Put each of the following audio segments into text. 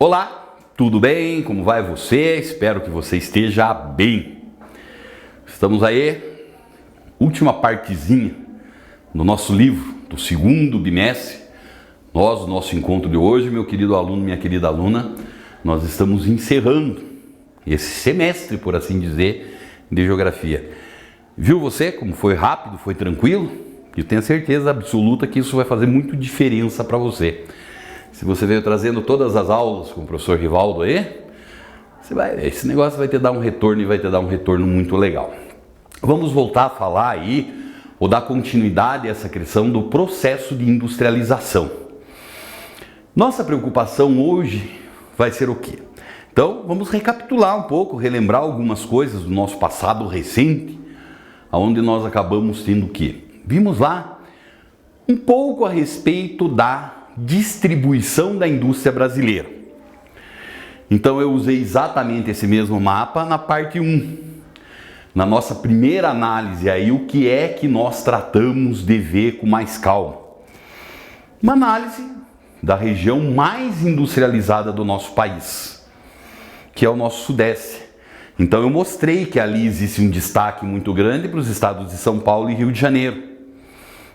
Olá, tudo bem? Como vai você? Espero que você esteja bem. Estamos aí, última partezinha do nosso livro, do segundo bimestre. O nosso encontro de hoje, meu querido aluno, minha querida aluna, nós estamos encerrando esse semestre, por assim dizer, de geografia. Viu você como foi rápido, foi tranquilo? Eu tenho certeza absoluta que isso vai fazer muito diferença para você. Se você veio trazendo todas as aulas com o professor Rivaldo aí, esse negócio vai te dar um retorno e vai te dar um retorno muito legal. Vamos voltar a falar aí, ou dar continuidade a essa questão do processo de industrialização. Nossa preocupação hoje vai ser o quê? Então, vamos recapitular um pouco, relembrar algumas coisas do nosso passado recente, onde nós acabamos tendo o quê? Vimos lá um pouco a respeito da distribuição da indústria brasileira. Então eu usei exatamente esse mesmo mapa na parte 1. Na nossa primeira análise aí, o que é que nós tratamos de ver com mais calma? Uma análise da região mais industrializada do nosso país, que é o nosso Sudeste. Então eu mostrei que ali existe um destaque muito grande para os estados de São Paulo e Rio de Janeiro.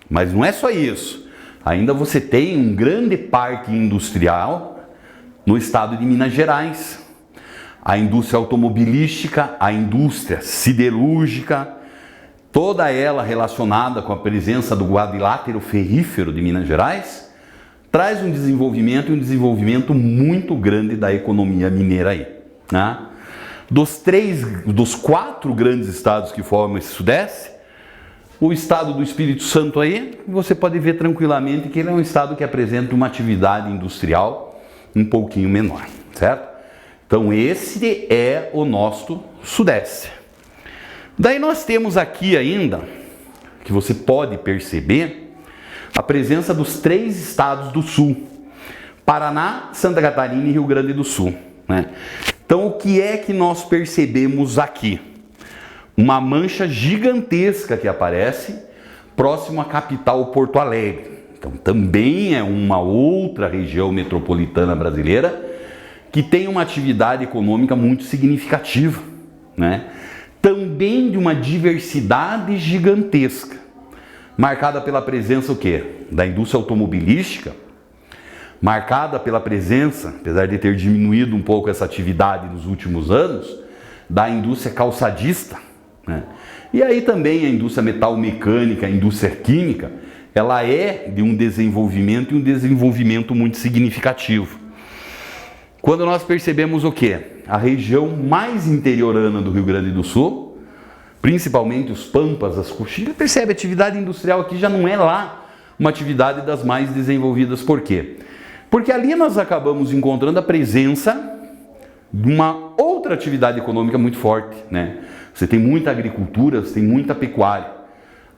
Mas não é só isso. Ainda você tem um grande parque industrial no estado de Minas Gerais. A indústria automobilística, a indústria siderúrgica, toda ela relacionada com a presença do quadrilátero ferrífero de Minas Gerais, traz um desenvolvimento muito grande da economia mineira aí, né? Dos 4 grandes estados que formam esse Sudeste, o estado do Espírito Santo aí, você pode ver tranquilamente que ele é um estado que apresenta uma atividade industrial um pouquinho menor, certo? Então esse é o nosso Sudeste. Daí nós temos aqui ainda, que você pode perceber, a presença dos 3 estados do Sul: Paraná, Santa Catarina e Rio Grande do Sul, né? Então o que é que nós percebemos aqui? Uma mancha gigantesca que aparece próximo à capital Porto Alegre. Então também é uma outra região metropolitana brasileira que tem uma atividade econômica muito significativa, né? Também de uma diversidade gigantesca, marcada pela presença o quê? Da indústria automobilística, marcada pela presença, apesar de ter diminuído um pouco essa atividade nos últimos anos, da indústria calçadista, né? E aí também a indústria metal-mecânica, a indústria química, ela é de um desenvolvimento muito significativo. Quando nós percebemos o quê? A região mais interiorana do Rio Grande do Sul, principalmente os Pampas, as Coxilhas, percebe a atividade industrial aqui já não é lá uma atividade das mais desenvolvidas. Por quê? Porque ali nós acabamos encontrando a presença de uma outra atividade econômica muito forte, né? Você tem muita agricultura, você tem muita pecuária.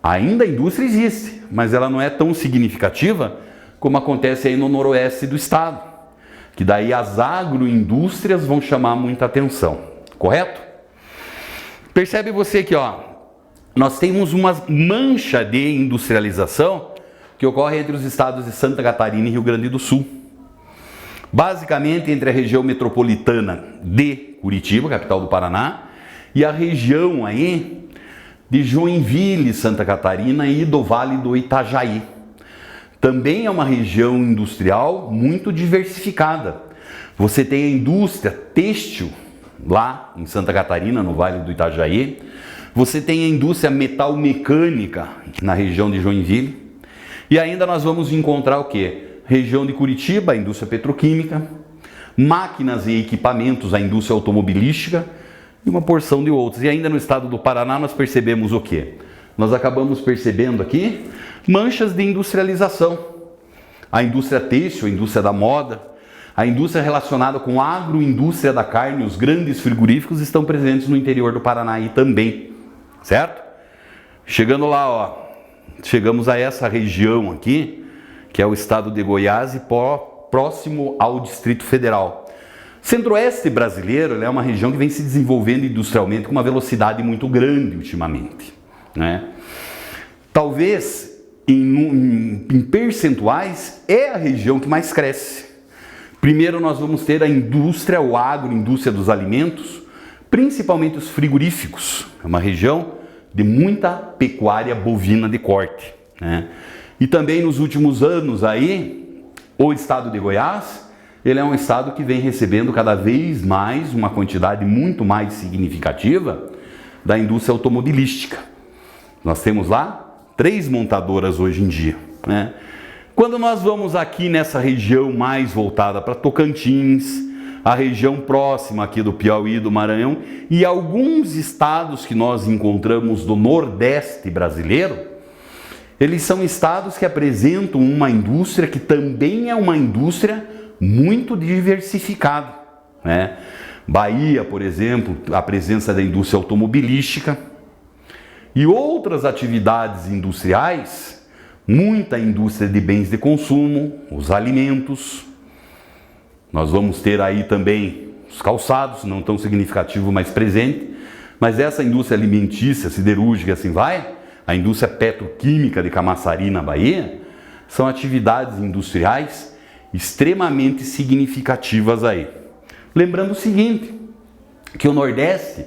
Ainda a indústria existe, mas ela não é tão significativa como acontece aí no noroeste do estado, que daí as agroindústrias vão chamar muita atenção, correto? Percebe você que, ó, nós temos uma mancha de industrialização que ocorre entre os estados de Santa Catarina e Rio Grande do Sul. Basicamente entre a região metropolitana de Curitiba, capital do Paraná, e a região aí de Joinville, Santa Catarina e do Vale do Itajaí. Também é uma região industrial muito diversificada. Você tem a indústria têxtil lá em Santa Catarina, no Vale do Itajaí. Você tem a indústria metal-mecânica na região de Joinville. E ainda nós vamos encontrar o quê? Região de Curitiba, a indústria petroquímica, máquinas e equipamentos, a indústria automobilística e uma porção de outros. E ainda no estado do Paraná nós percebemos o quê? Nós acabamos percebendo aqui manchas de industrialização. A indústria têxtil, a indústria da moda, a indústria relacionada com a agroindústria da carne, os grandes frigoríficos estão presentes no interior do Paraná aí também, certo? Chegando lá, ó, chegamos a essa região aqui, que é o estado de Goiás e próximo ao Distrito Federal. Centro-Oeste brasileiro é uma região que vem se desenvolvendo industrialmente com uma velocidade muito grande ultimamente, né? Talvez em percentuais é a região que mais cresce, Primeiro nós vamos ter a indústria, ou agroindústria dos alimentos, principalmente os frigoríficos. É uma região de muita pecuária bovina de corte, né? E também nos últimos anos aí, o estado de Goiás, ele é um estado que vem recebendo cada vez mais uma quantidade muito mais significativa da indústria automobilística. Nós temos lá 3 montadoras hoje em dia, né? Quando nós vamos aqui nessa região mais voltada para Tocantins, a região próxima aqui do Piauí e do Maranhão e alguns estados que nós encontramos do Nordeste brasileiro, eles são estados que apresentam uma indústria que também é uma indústria muito diversificada, né? Bahia, por exemplo, a presença da indústria automobilística e outras atividades industriais, muita indústria de bens de consumo, os alimentos. Nós vamos ter aí também os calçados, não tão significativo, mas presente. Mas essa indústria alimentícia, siderúrgica, assim vai, a indústria petroquímica de Camaçari, na Bahia, são atividades industriais extremamente significativas aí. Lembrando o seguinte, que o Nordeste,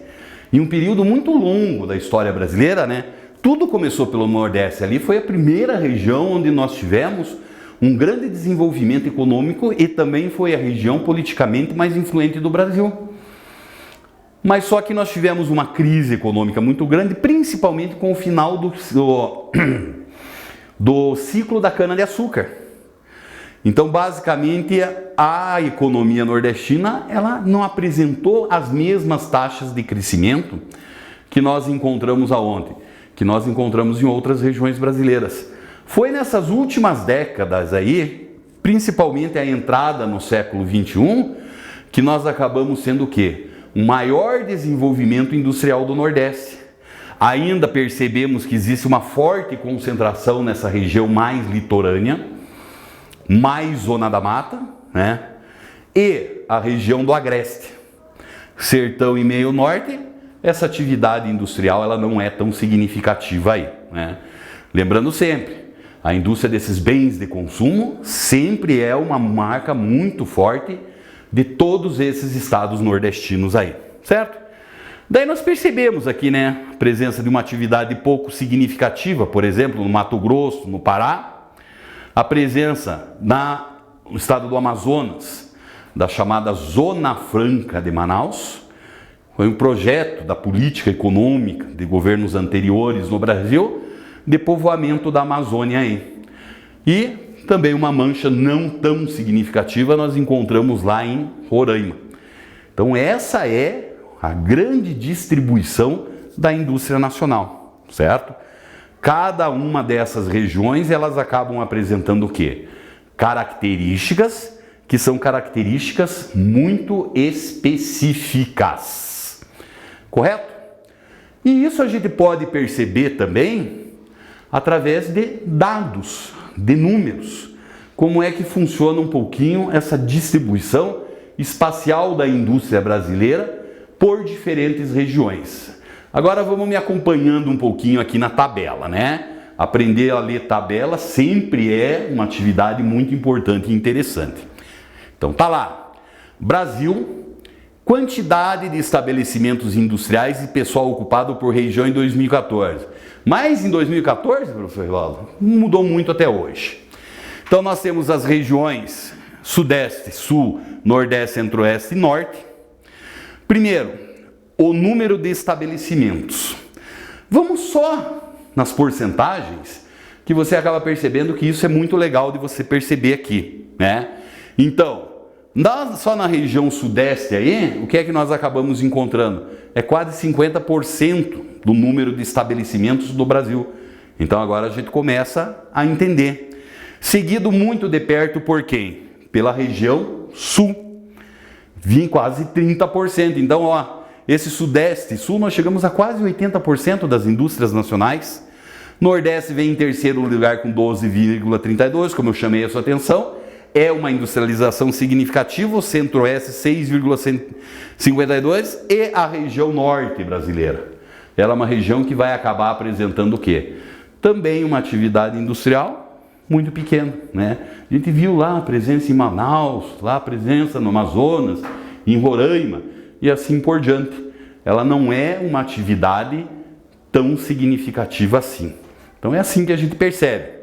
em um período muito longo da história brasileira, né, tudo começou pelo Nordeste. Ali foi a primeira região onde nós tivemos um grande desenvolvimento econômico e também foi a região politicamente mais influente do Brasil. Mas só que nós tivemos uma crise econômica muito grande, principalmente com o final do ciclo da cana-de-açúcar. Então, basicamente, a economia nordestina ela não apresentou as mesmas taxas de crescimento que nós encontramos aonde? Que nós encontramos em outras regiões brasileiras. Foi nessas últimas décadas aí, principalmente a entrada no século XXI, que nós acabamos sendo o quê? Um maior desenvolvimento industrial do Nordeste. Ainda percebemos que existe uma forte concentração nessa região mais litorânea, mais zona da mata, né? E a região do Agreste. Sertão e meio norte, essa atividade industrial ela não é tão significativa aí, né? Lembrando sempre, a indústria desses bens de consumo sempre é uma marca muito forte de todos esses estados nordestinos aí, certo? Daí nós percebemos aqui, né, a presença de uma atividade pouco significativa, por exemplo, no Mato Grosso, no Pará, a presença no estado do Amazonas, da chamada Zona Franca de Manaus. Foi um projeto da política econômica de governos anteriores no Brasil, de povoamento da Amazônia aí. E também uma mancha não tão significativa nós encontramos lá em Roraima. Então essa é a grande distribuição da indústria nacional, certo? Cada uma dessas regiões elas acabam apresentando o quê? Características que são características muito específicas, correto? E isso a gente pode perceber também através de dados, de números. Como é que funciona um pouquinho essa distribuição espacial da indústria brasileira por diferentes regiões. Agora vamos me acompanhando um pouquinho aqui na tabela, né? Aprender a ler tabela sempre é uma atividade muito importante e interessante. Então tá lá, Brasil, quantidade de estabelecimentos industriais e pessoal ocupado por região em 2014. Mas em 2014, professor Rivaldo, não mudou muito até hoje. Então nós temos as regiões Sudeste, Sul, Nordeste, Centro-Oeste e Norte. Primeiro, o número de estabelecimentos. Vamos só nas porcentagens, que você acaba percebendo que isso é muito legal de você perceber aqui, né? Então, só na região Sudeste aí, o que é que nós acabamos encontrando? É quase 50% do número de estabelecimentos do Brasil. Então agora a gente começa a entender. Seguido muito de perto por quem? Pela região Sul. Vim quase 30%. Então, ó, esse Sudeste e Sul nós chegamos a quase 80% das indústrias nacionais. Nordeste vem em terceiro lugar com 12,32%, como eu chamei a sua atenção. É uma industrialização significativa, o Centro-Oeste 6,52% e a região Norte brasileira. Ela é uma região que vai acabar apresentando o quê? Também uma atividade industrial, muito pequeno, né? A gente viu lá a presença em Manaus, lá a presença no Amazonas, em Roraima e assim por diante. Ela não é uma atividade tão significativa assim. Então é assim que a gente percebe.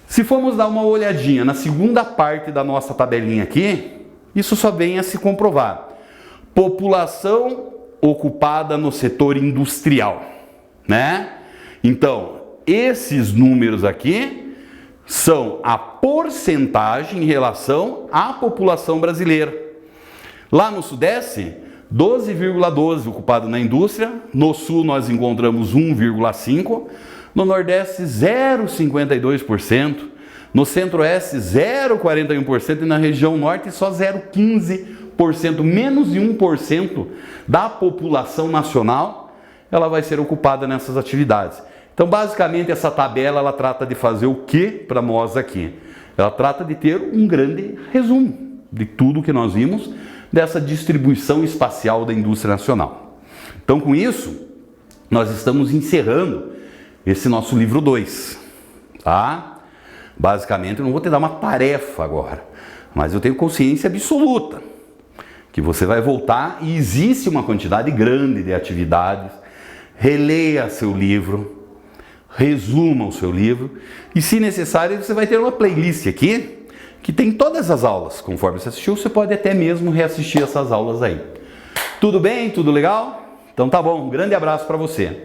Se formos dar uma olhadinha na segunda parte da nossa tabelinha aqui, isso só vem a se comprovar. População ocupada no setor industrial, né? Então, esses números aqui são a porcentagem em relação à população brasileira. Lá no Sudeste, 12,12% ocupado na indústria, no Sul nós encontramos 1,5%, no Nordeste 0,52%, no Centro-Oeste 0,41% e na região Norte só 0,15%, menos de 1% da população nacional, ela vai ser ocupada nessas atividades. Então, basicamente, essa tabela ela trata de fazer o que para nós aqui? Ela trata de ter um grande resumo de tudo que nós vimos dessa distribuição espacial da indústria nacional. Então, com isso, nós estamos encerrando esse nosso livro 2, tá? Basicamente, eu não vou te dar uma tarefa agora, mas eu tenho consciência absoluta que você vai voltar e existe uma quantidade grande de atividades. Releia seu livro, resuma o seu livro e, se necessário, você vai ter uma playlist aqui que tem todas as aulas. Conforme você assistiu, você pode até mesmo reassistir essas aulas aí. Tudo bem? Tudo legal? Então tá bom, um grande abraço para você.